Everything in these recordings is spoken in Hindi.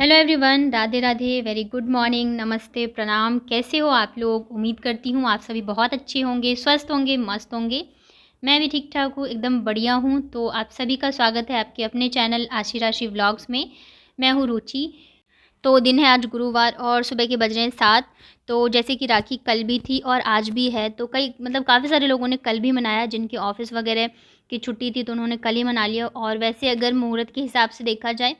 Hello everyone, Radhe Radhe, very good morning, नमस्ते, प्रणाम। कैसे हो आप लोग? उम्मीद करती हूँ आप सभी बहुत अच्छे होंगे, स्वस्थ होंगे, मस्त होंगे। मैं भी ठीक ठाक हूँ, एकदम बढ़िया हूँ। तो आप सभी का स्वागत है आपके अपने चैनल आशी राशि व्लॉग्स में। मैं हूँ रुचि। तो दिन है आज गुरुवार और सुबह के बज रहे हैं 7। तो जैसे कि राखी कल भी थी और आज भी है, तो कई काफ़ी सारे लोगों ने कल भी मनाया। जिनकी ऑफिस वगैरह की छुट्टी थी तो उन्होंने कल ही मना लिया। और वैसे अगर मुहूर्त के हिसाब से देखा जाए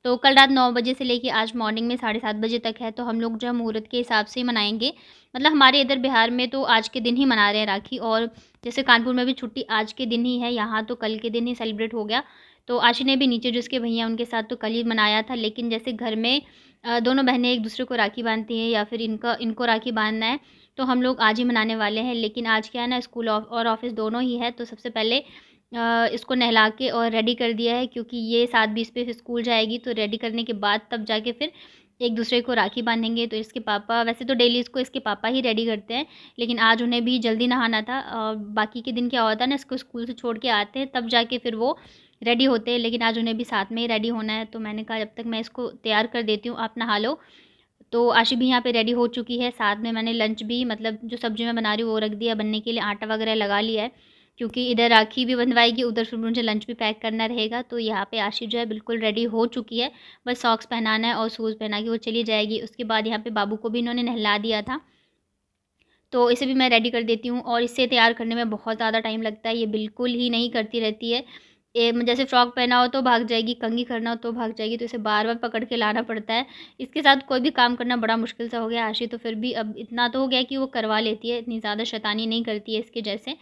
तो कल रात 9 बजे से लेके आज मॉर्निंग में 7:30 बजे तक है। तो हम लोग जो है मुहूर्त के हिसाब से ही मनाएंगे। हमारे इधर बिहार में तो आज के दिन ही मना रहे हैं राखी। और जैसे कानपुर में भी छुट्टी आज के दिन ही है, यहाँ तो कल के दिन ही सेलिब्रेट हो गया। तो आशी ने भी नीचे जो उसके भैया उनके साथ तो कल ही मनाया था। लेकिन जैसे घर में दोनों बहनें एक दूसरे को राखी बांधती हैं या फिर इनको राखी बांधना है, तो हम लोग आज ही मनाने वाले हैं। लेकिन आज क्या है ना, स्कूल और ऑफिस दोनों ही है। तो सबसे पहले इसको नहला के और रेडी कर दिया है, क्योंकि ये 7:20 पे फिर स्कूल जाएगी। तो रेडी करने के बाद तब जाके फिर एक दूसरे को राखी बांधेंगे। तो इसके पापा, वैसे तो डेली इसको इसके पापा ही रेडी करते हैं, लेकिन आज उन्हें भी जल्दी नहाना था। बाकी के दिन क्या होता है ना, इसको स्कूल से छोड़ के आते हैं तब जाके फिर वो रेडी होते हैं, लेकिन आज उन्हें भी साथ में ही रेडी होना है। तो मैंने कहा जब तक मैं इसको तैयार कर देती हूँ, आप नहा लो। तो आशी भी यहाँ पे रेडी हो चुकी है। साथ में मैंने लंच भी, जो सब्ज़ी मैं बना रही हूँ वो रख दिया बनने के लिए, आटा वगैरह लगा लिया है, क्योंकि इधर राखी भी बंधवाएगी, उधर फिर मुझे लंच भी पैक करना रहेगा। तो यहाँ पे आशी जो है बिल्कुल रेडी हो चुकी है। बस सॉक्स पहनाना है और शूज़ पहना के वो चली जाएगी। उसके बाद यहाँ पे बाबू को भी इन्होंने नहला दिया था, तो इसे भी मैं रेडी कर देती हूँ। और इससे तैयार करने में बहुत ज़्यादा टाइम लगता है, ये बिल्कुल ही नहीं करती रहती है। जैसे फ्रॉक पहना हो तो भाग जाएगी, कंघी करना हो तो भाग जाएगी, तो इसे बार बार पकड़ के लाना पड़ता है। इसके साथ कोई भी काम करना बड़ा मुश्किल सा हो गया। आशी तो फिर भी अब इतना तो हो गया कि वो करवा लेती है, इतनी ज़्यादा शैतानी नहीं करती है इसके जैसे।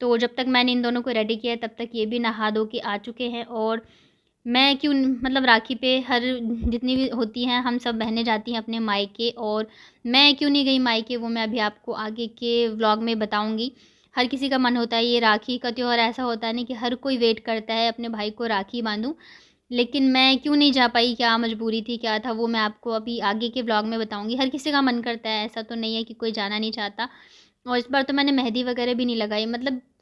तो जब तक मैंने इन दोनों को रेडी किया है तब तक ये भी नहा धो के आ चुके हैं। और मैं क्यों, राखी पे हर जितनी भी होती हैं हम सब बहनें जाती हैं अपने मायके, और मैं क्यों नहीं गई मायके वो मैं अभी आपको आगे के व्लॉग में बताऊंगी। हर किसी का मन होता है, ये राखी का त्योहार ऐसा होता है ना कि हर कोई वेट करता है अपने भाई को राखी बांधूं। लेकिन मैं क्यों नहीं जा पाई, क्या मजबूरी थी, क्या था, वो मैं आपको अभी आगे के व्लॉग में बताऊंगी। हर किसी का मन करता है, ऐसा तो नहीं है कि कोई जाना नहीं चाहता। और इस बार तो मैंने मेहंदी वगैरह भी नहीं लगाई।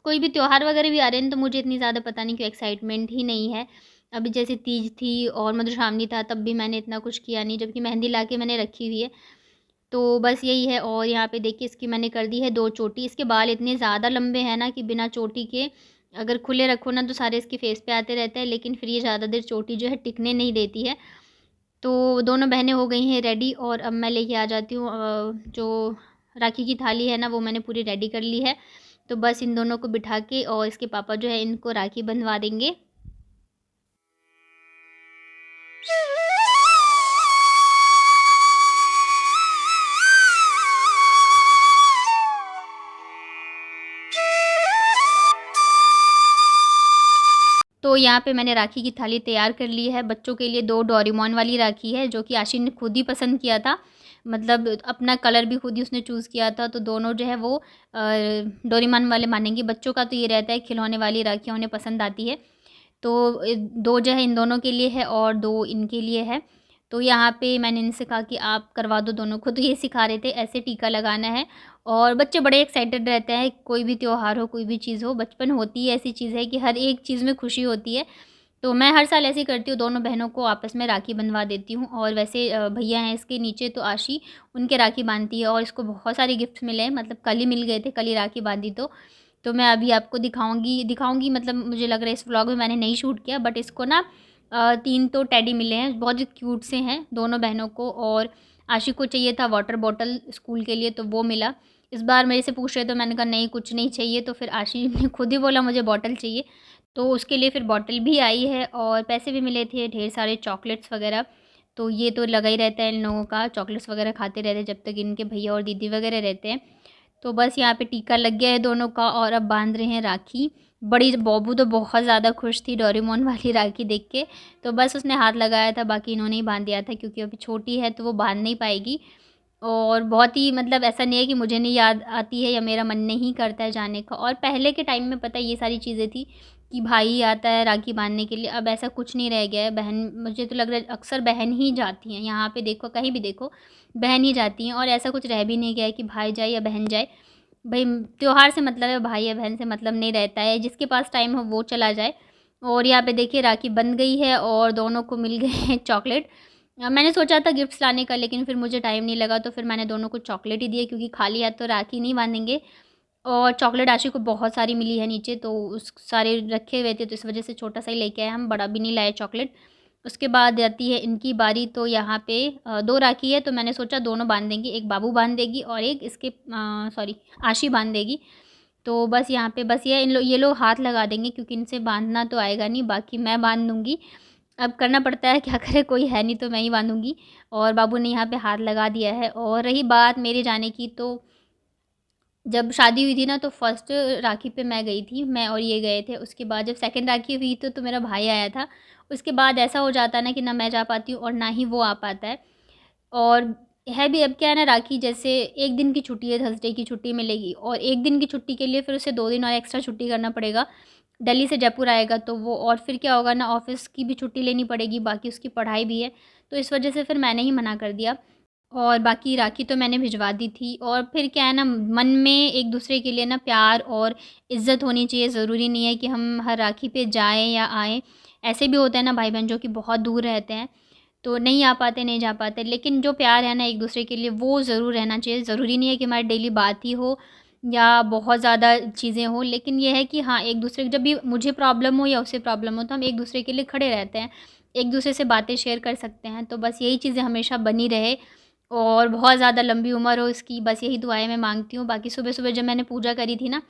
कोई भी त्योहार वगैरह भी आ रहे हैं तो मुझे इतनी ज़्यादा पता नहीं क्यों एक्साइटमेंट ही नहीं है। अभी जैसे तीज थी और मधुश्रावणी था तब भी मैंने इतना कुछ किया नहीं, जबकि मेहंदी ला के मैंने रखी हुई है। तो बस यही है। और यहाँ पे देखिए इसकी मैंने कर दी है 2 चोटी। इसके बाल इतने ज़्यादा लंबे हैं ना कि बिना चोटी के अगर खुले रखो ना तो सारे इसके फेस पे आते रहते हैं, लेकिन फिर ये ज़्यादा देर चोटी जो है टिकने नहीं देती है। तो दोनों बहनें हो गई हैं रेडी, और अब मैं लेके आ जाती हूँ जो राखी की थाली है ना वो मैंने पूरी रेडी कर ली है। तो बस इन दोनों को बिठा के और इसके पापा जो है इनको राखी बंधवा देंगे। तो यहाँ पे मैंने राखी की थाली तैयार कर ली है। बच्चों के लिए 2 डोरेमोन वाली राखी है, जो कि आशी ने खुद ही पसंद किया था। अपना कलर भी खुद ही उसने चूज़ किया था। तो दोनों जो है वो डोरेमोन वाले मानेंगे। बच्चों का तो ये रहता है खिलौने वाली राखियाँ उन्हें पसंद आती है। तो 2 जो है इन दोनों के लिए है और 2 इनके लिए है। तो यहाँ पे मैंने इनसे कहा कि आप करवा दो दोनों को। तो ये सिखा रहे थे ऐसे टीका लगाना है। और बच्चे बड़े एक्साइटेड रहते हैं, कोई भी त्योहार हो, कोई भी चीज़ हो, बचपन होती है ऐसी चीज़ है कि हर एक चीज़ में खुशी होती है। तो मैं हर साल ऐसे ही करती हूँ, दोनों बहनों को आपस में राखी बंधवा देती हूँ। और वैसे भैया हैं इसके नीचे तो आशी उनके राखी बांधती है। और इसको बहुत सारे गिफ्ट्स मिले हैं, कल ही मिल गए थे, कल ही राखी बांधी। तो मैं अभी आपको दिखाऊंगी। मुझे लग रहा है इस व्लॉग में मैंने नहीं शूट किया, बट इसको ना 3 तो टेडी मिले हैं, बहुत क्यूट से हैं दोनों बहनों को। और आशी को चाहिए था वाटर बॉटल स्कूल के लिए, तो वो मिला। इस बार मेरे से पूछ रहे तो मैंने कहा नहीं कुछ नहीं चाहिए, तो फिर आशी ने खुद ही बोला मुझे बॉटल चाहिए। तो उसके लिए फिर बॉटल भी आई है और पैसे भी मिले थे, ढेर सारे चॉकलेट्स वगैरह। तो ये तो लगा ही रहता है इन लोगों का, चॉकलेट्स वगैरह खाते रहते हैं जब तक इनके भैया और दीदी वगैरह रहते हैं। तो बस यहाँ पे टीका लग गया है दोनों का और अब बांध रहे हैं राखी। बड़ी बॉबू तो बहुत ज़्यादा खुश थी डोरेमोन वाली राखी देख के। तो बस उसने हाथ लगाया था, बाकी इन्होंने ही बांध दिया था, क्योंकि अभी छोटी है तो वो बांध नहीं पाएगी। और बहुत ही ऐसा नहीं है कि मुझे नहीं याद आती है या मेरा मन नहीं करता है जाने का। और पहले के टाइम में पता है ये सारी चीज़ें थी कि भाई आता है राखी बांधने के लिए। अब ऐसा कुछ नहीं रह गया है। बहन, मुझे तो लग रहा है अक्सर बहन ही जाती हैं, यहाँ पे देखो कहीं भी देखो बहन ही जाती हैं। और ऐसा कुछ रह भी नहीं गया है कि भाई जाए या बहन जाए। भाई त्योहार से मतलब है, भाई या बहन से मतलब नहीं रहता है, जिसके पास टाइम हो वो चला जाए। और यहाँ पे देखिए राखी बंध गई है और दोनों को मिल गए हैं चॉकलेट। मैंने सोचा था गिफ्ट्स लाने का, लेकिन फिर मुझे टाइम नहीं लगा, तो फिर मैंने दोनों को चॉकलेट ही दिए, क्योंकि खाली हाथ तो राखी नहीं बांधेंगे। और चॉकलेट आशी को बहुत सारी मिली है नीचे, तो उस सारे रखे हुए थे, तो इस वजह से छोटा सा ही लेके आए हम, बड़ा भी नहीं लाए चॉकलेट। उसके बाद आती है इनकी बारी, तो यहाँ पे 2 राखी है, तो मैंने सोचा दोनों बांध देंगी, एक बाबू बांध देगी और एक इसके सॉरी आशी बांध देगी। तो बस यहाँ पे बस ये लोग हाथ लगा देंगे, क्योंकि इनसे बांधना तो आएगा नहीं, बाकी मैं बांध दूँगी। अब करना पड़ता है, क्या करें, कोई है नहीं तो मैं ही बांधूँगी। और बाबू ने यहाँ पे हाथ लगा दिया है। और रही बात मेरे जाने की, तो जब शादी हुई थी ना, तो फर्स्ट राखी पे मैं गई थी, मैं और ये गए थे। उसके बाद जब सेकंड राखी हुई तो मेरा भाई आया था। उसके बाद ऐसा हो जाता है ना कि ना मैं जा पाती हूँ और ना ही वो आ पाता है। और है भी, अब क्या है ना, राखी जैसे 1 दिन की छुट्टी है, थर्सडे की छुट्टी मिलेगी, और 1 दिन की छुट्टी के लिए फिर उसे 2 दिन और एक्स्ट्रा छुट्टी करना पड़ेगा। दिल्ली से जयपुर आएगा तो वो, और फिर क्या होगा ना, ऑफ़िस की भी छुट्टी लेनी पड़ेगी, बाकी उसकी पढ़ाई भी है। तो इस वजह से फिर मैंने ही मना कर दिया। और बाकी राखी तो मैंने भिजवा दी थी। और फिर क्या है ना, मन में एक-दूसरे के लिए ना प्यार और इज़्ज़त होनी चाहिए। ज़रूरी नहीं है कि हम हर राखी पे जाएँ या आएँ। ऐसे भी होते हैं ना भाई-बहन जो कि बहुत दूर रहते हैं, तो नहीं आ पाते, नहीं जा पाते। लेकिन जो प्यार है ना एक-दूसरे के लिए, वो ज़रूर रहना चाहिए। ज़रूरी नहीं है कि हमारी डेली बात ही हो या बहुत ज़्यादा चीज़ें हों, लेकिन ये है कि हाँ, एक-दूसरे जब भी मुझे प्रॉब्लम हो या उसे प्रॉब्लम हो, तो हम एक-दूसरे के लिए खड़े रहते हैं। एक-दूसरे से बातें शेयर कर सकते हैं। तो बस यही चीज़ें हमेशा बनी रहे और बहुत ज़्यादा लंबी उम्र हो इसकी, बस यही दुआएँ मैं माँगती हूँ। बाकी सुबह-सुबह जब मैंने पूजा करी थी ना,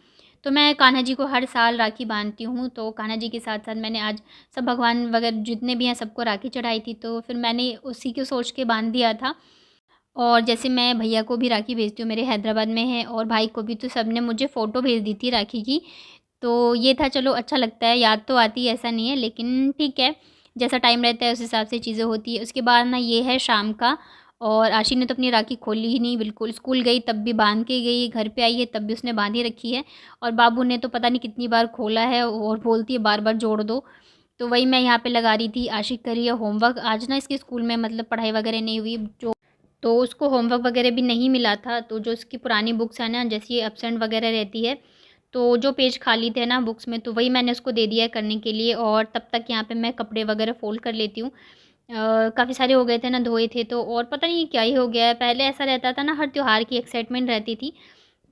तो मैं कान्हा जी को हर साल राखी बाँधती हूँ, तो कान्हा जी के साथ-साथ मैंने आज सब भगवान वगैरह जितने भी हैं सबको राखी चढ़ाई थी, तो फिर मैंने उसी को सोच के बाँध दिया था। और जैसे मैं भैया को भी राखी भेजती हूँ, मेरे हैदराबाद में हैं, और भाई को भी, तो सबने मुझे फ़ोटो भेज दी थी राखी की। तो ये था, चलो अच्छा लगता है, याद तो आती है ऐसा नहीं है, लेकिन ठीक है, जैसा टाइम रहता है उस हिसाब से चीज़ें होती है। उसके बाद ना ये है शाम का, और आशी ने तो अपनी राखी खोली ही नहीं बिल्कुल, स्कूल गई तब भी बाँध के गई, घर पे आई है तब भी उसने बाँध ही रखी है। और बाबू ने तो पता नहीं कितनी बार खोला है और बोलती है बार-बार जोड़ दो। तो वही मैं यहाँ पे लगा रही थी, आशिक कर रही है होमवर्क। आज ना इसके स्कूल में मतलब पढ़ाई वगैरह नहीं हुई, जो तो उसको होमवर्क वगैरह भी नहीं मिला था, तो जो उसकी पुरानी बुक्स हैं ना, जैसे ये एब्सेंट वगैरह रहती है, तो जो पेज खाली थे ना बुक्स में, तो वही मैंने उसको दे दिया है करने के लिए। और तब तक यहाँ पे मैं कपड़े वगैरह फ़ोल्ड कर लेती हूँ। काफ़ी सारे हो गए थे ना, धोए थे तो, और पता नहीं क्या ही हो गया है। पहले ऐसा रहता था ना, हर त्योहार की एक्साइटमेंट रहती थी,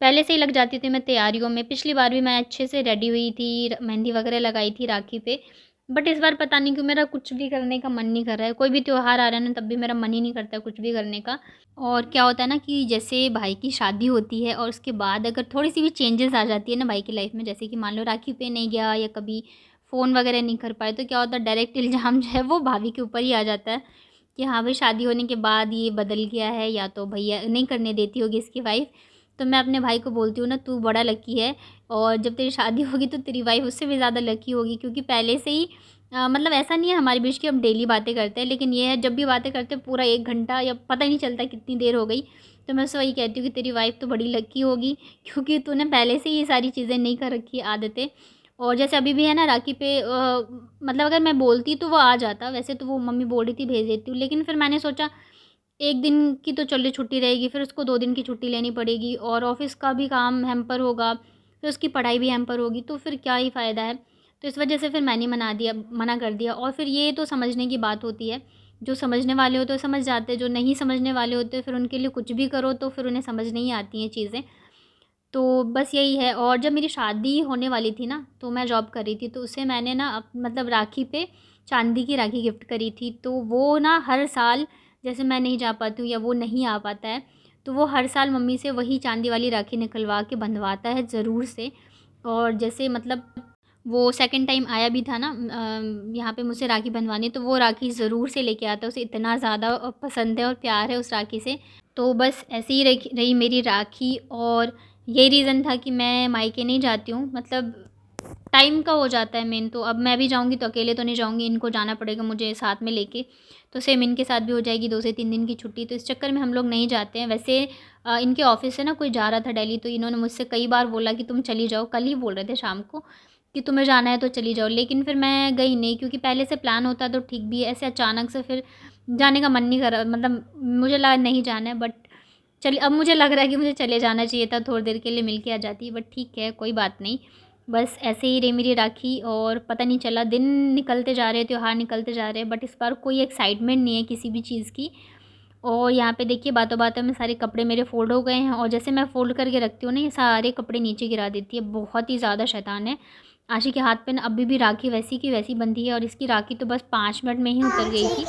पहले से ही लग जाती थी मैं तैयारियों में। पिछली बार भी मैं अच्छे से रेडी हुई थी, मेहंदी वगैरह लगाई थी राखी पे। बट इस बार पता नहीं क्यों मेरा कुछ भी करने का मन नहीं कर रहा है। कोई भी त्योहार आ रहा है ना, तब भी मेरा मन ही नहीं करता है कुछ भी करने का। और क्या होता है ना कि जैसे भाई की शादी होती है और उसके बाद अगर थोड़ी-सी भी चेंजेस आ जाती है ना भाई की लाइफ़ में, जैसे कि मान लो राखी पे नहीं गया या कभी फ़ोन वगैरह नहीं कर पाए, तो क्या होता है, डायरेक्ट इल्ज़ाम जो है वो भाभी के ऊपर ही आ जाता है कि हाँ भाई, शादी होने के बाद ये बदल गया है, या तो भैया नहीं करने देती होगी इसकी वाइफ़। तो मैं अपने भाई को बोलती हूँ ना, तू बड़ा लकी है, और जब तेरी शादी होगी तो तेरी वाइफ़ उससे भी ज़्यादा लकी होगी, क्योंकि पहले से ही मतलब ऐसा नहीं है हमारे बीच की हम डेली बातें करते हैं, लेकिन ये है जब भी बातें करते हैं पूरा 1 घंटा या पता ही नहीं चलता कितनी देर हो गई। तो मैं उससे वही कहती हूँ कि तेरी वाइफ़ तो बड़ी लकी होगी, क्योंकि तूने पहले से ही ये सारी चीज़ें नहीं कर रखी है आदतें। और जैसे अभी भी है ना राखी पे मतलब अगर मैं बोलती तो वो आ जाता, वैसे तो वो मम्मी बोल रही थी भेज देती हूँ, लेकिन फिर मैंने सोचा 1 दिन की तो चलो छुट्टी रहेगी, फिर उसको 2 दिन की छुट्टी लेनी पड़ेगी, और ऑफ़िस का भी काम हैम्पर होगा, फिर उसकी पढ़ाई भी हैम्पर होगी, तो फिर क्या ही फ़ायदा है। तो इस वजह से फिर मैंने मना कर दिया। और फिर ये तो समझने की बात होती है, जो समझने वाले होते हैं वो समझ जाते हैं, जो नहीं समझने वाले होते हैं फिर उनके लिए कुछ भी करो तो फिर उन्हें समझ नहीं आती हैं चीज़ें। तो बस यही है। और जब मेरी शादी होने वाली थी ना, तो मैं जॉब कर रही थी, तो उसे मैंने ना मतलब राखी पे चांदी की राखी गिफ्ट करी थी। तो वो ना हर साल, जैसे मैं नहीं जा पाती हूँ या वो नहीं आ पाता है, तो वो हर साल मम्मी से वही चांदी वाली राखी निकलवा के बंधवाता है ज़रूर से। और जैसे मतलब वो सेकंड टाइम आया भी था ना यहाँ पे मुझसे राखी बंधवाने, तो वो राखी ज़रूर से लेके आता है। उसे इतना ज़्यादा पसंद है और प्यार है उस राखी से। तो बस ऐसे ही रही मेरी राखी। और यही रीज़न था कि मैं मायके नहीं जाती हूँ, मतलब टाइम का हो जाता है मेन तो। अब मैं भी जाऊँगी तो अकेले तो नहीं जाऊँगी, इनको जाना पड़ेगा मुझे साथ में लेके। तो सेम इनके साथ भी हो जाएगी 2 से 3 दिन की छुट्टी, तो इस चक्कर में हम लोग नहीं जाते हैं। वैसे इनके ऑफ़िस से ना कोई जा रहा था दिल्ली, तो इन्होंने मुझसे कई बार बोला कि तुम चली जाओ। कल ही बोल रहे थे शाम को कि तुम्हें जाना है तो चली जाओ, लेकिन फिर मैं गई नहीं, क्योंकि पहले से प्लान होता तो ठीक भी है। ऐसे अचानक से फिर जाने का मन नहीं कर रहा, मतलब मुझे लगा नहीं जाना है, बट चलिए अब मुझे लग रहा है कि मुझे चले जाना चाहिए था, थोड़ी देर के लिए मिल के आ जाती, बट ठीक है कोई बात नहीं। बस ऐसे ही रही मेरी राखी और पता नहीं चला, दिन निकलते जा रहे, त्यौहार निकलते जा रहे, बट इस बार कोई एक्साइटमेंट नहीं है किसी भी चीज़ की। और यहाँ पे देखिए बातों बातों में सारे कपड़े मेरे फ़ोल्ड हो गए हैं, और जैसे मैं फ़ोल्ड करके रखती हूँ ना, ये सारे कपड़े नीचे गिरा देती है। बहुत ही ज़्यादा शैतान है। आशी के हाथ पे ना अभी भी राखी वैसी की वैसी बंधी है, और इसकी राखी तो बस 5 मिनट में ही उतर गई थी।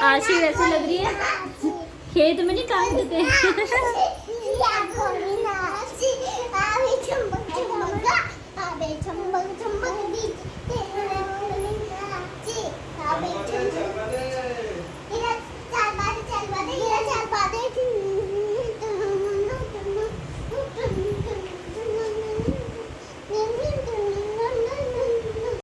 आशी वैसे लग रही है खेत में नहीं काम करते।